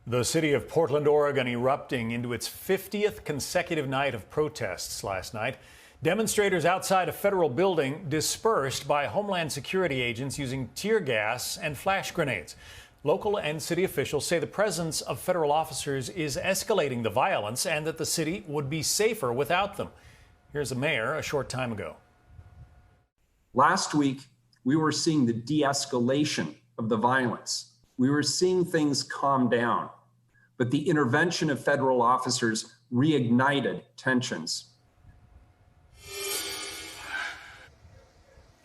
The city of Portland, Oregon, erupting into its 50th consecutive night of protests last night. Demonstrators outside a federal building dispersed by Homeland Security agents using tear gas and flash grenades. Local and city officials say the presence of federal officers is escalating the violence and that the city would be safer without them. Here's the mayor a short time ago. Last week, we were seeing the de-escalation of the violence. We were seeing things calm down, but the intervention of federal officers reignited tensions.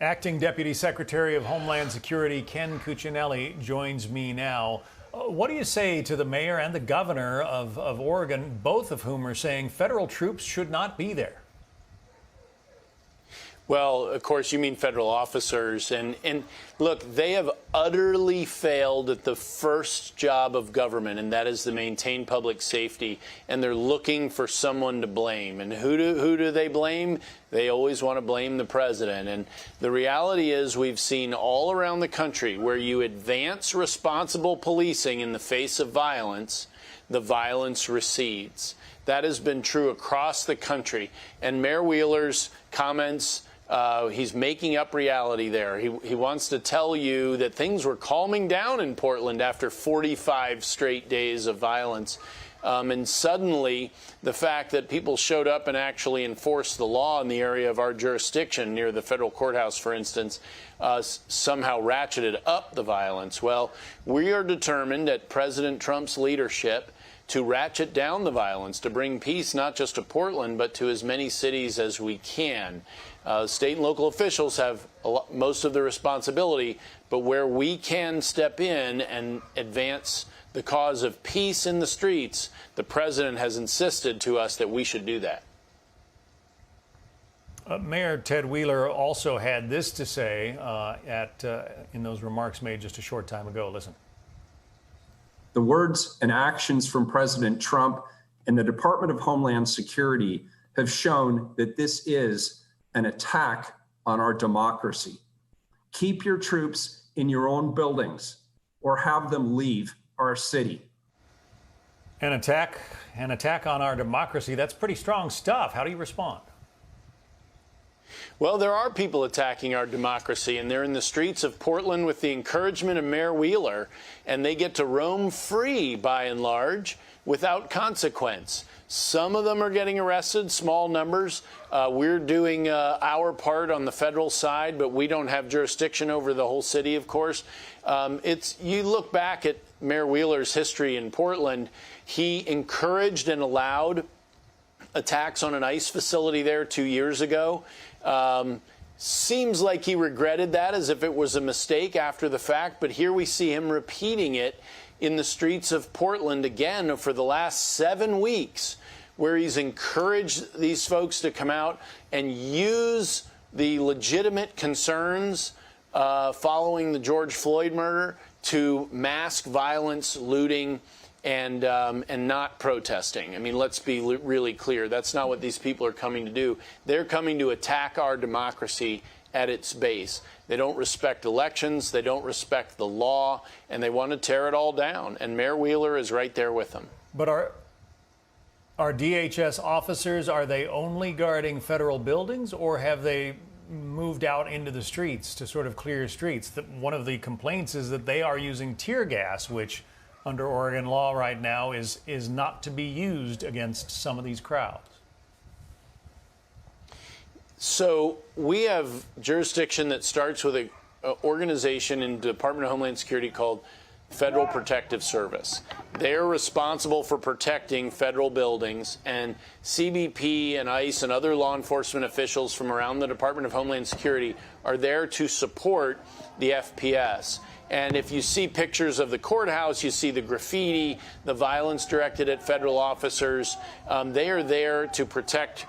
Acting Deputy Secretary of Homeland Security Ken Cuccinelli joins me now. What do you say to the mayor and the governor of Oregon, both of whom are saying federal troops should not be there? Well, of course, you mean federal officers. And look, they have utterly failed at the first job of government, and that is to maintain public safety. And they're looking for someone to blame. And who do they blame? They always want to blame the president. And the reality is we've seen all around the country where you advance responsible policing in the face of violence, the violence recedes. That has been true across the country. And Mayor Wheeler's comments, he's making up reality there. He wants to tell you that things were calming down in Portland after 45 straight days of violence. And suddenly, the fact that people showed up and actually enforced the law in the area of our jurisdiction, near the federal courthouse, for instance, somehow ratcheted up the violence. Well, we are determined at President Trump's leadership to ratchet down the violence, to bring peace not just to Portland, but to as many cities as we can. State and local officials have most of the responsibility, but where we can step in and advance the cause of peace in the streets, the president has insisted to us that we should do that. Mayor Ted Wheeler also had this to say in those remarks made just a short time ago. Listen. The words and actions from President Trump and the Department of Homeland Security have shown that this is an attack on our democracy. Keep your troops in your own buildings or have them leave our city. An attack on our democracy. That's pretty strong stuff. How do you respond? Well, there are people attacking our democracy, and they're in the streets of Portland with the encouragement of Mayor Wheeler, and they get to roam free, by and large, without consequence. Some of them are getting arrested, small numbers. We're doing our part on the federal side, but we don't have jurisdiction over the whole city, of course. You look back at Mayor Wheeler's history in Portland, he encouraged and allowed attacks on an ICE facility there 2 years ago. Seems like he regretted that, as if it was a mistake after the fact, but here we see him repeating it in the streets of Portland again for the last 7 weeks, where he's encouraged these folks to come out and use the legitimate concerns following the George Floyd murder to mask violence, looting, and not protesting. I mean, let's be really clear. That's not what these people are coming to do. They're coming to attack our democracy at its base. They don't respect elections. They don't respect the law, and they want to tear it all down. And Mayor Wheeler is right there with them. But are DHS officers, are they only guarding federal buildings, or have they moved out into the streets to sort of clear streets? One of the complaints is that they are using tear gas, which under Oregon law right now is not to be used against some of these crowds. So we have jurisdiction that starts with an organization in the Department of Homeland Security called Federal Protective Service. They're responsible for protecting federal buildings, and CBP and ICE and other law enforcement officials from around the Department of Homeland Security are there to support the FPS. And if you see pictures of the courthouse, you see the graffiti, the violence directed at federal officers. They are there to protect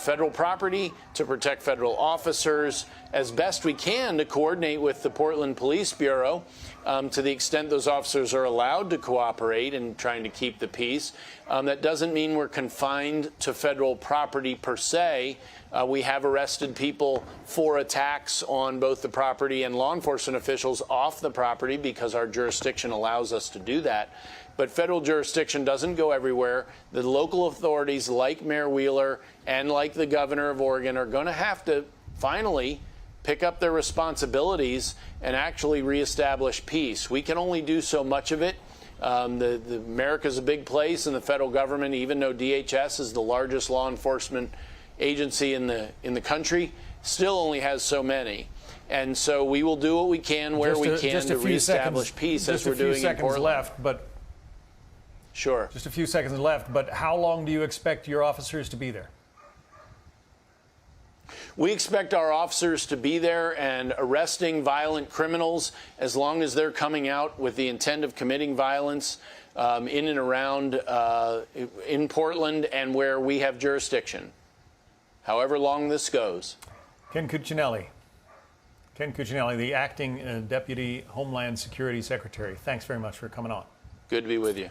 federal property, to protect federal officers, as best we can to coordinate with the Portland Police Bureau to the extent those officers are allowed to cooperate in trying to keep the peace. That doesn't mean we're confined to federal property per se. We have arrested people for attacks on both the property and law enforcement officials off the property because our jurisdiction allows us to do that. But federal jurisdiction doesn't go everywhere. The local authorities like Mayor Wheeler and like the governor of Oregon are going to have to finally pick up their responsibilities and actually reestablish peace. We can only do so much of it. America's a big place, and the federal government, even though DHS is the largest law enforcement agency in the country, still only has so many. And so we will do what we can where we can to reestablish peace, as we're doing in Portland. Left, but sure. Just a few seconds left, but how long do you expect your officers to be there? We expect our officers to be there and arresting violent criminals as long as they're coming out with the intent of committing violence in and around in Portland and where we have jurisdiction, however long this goes. Ken Cuccinelli, the acting Deputy Homeland Security Secretary, thanks very much for coming on. Good to be with you.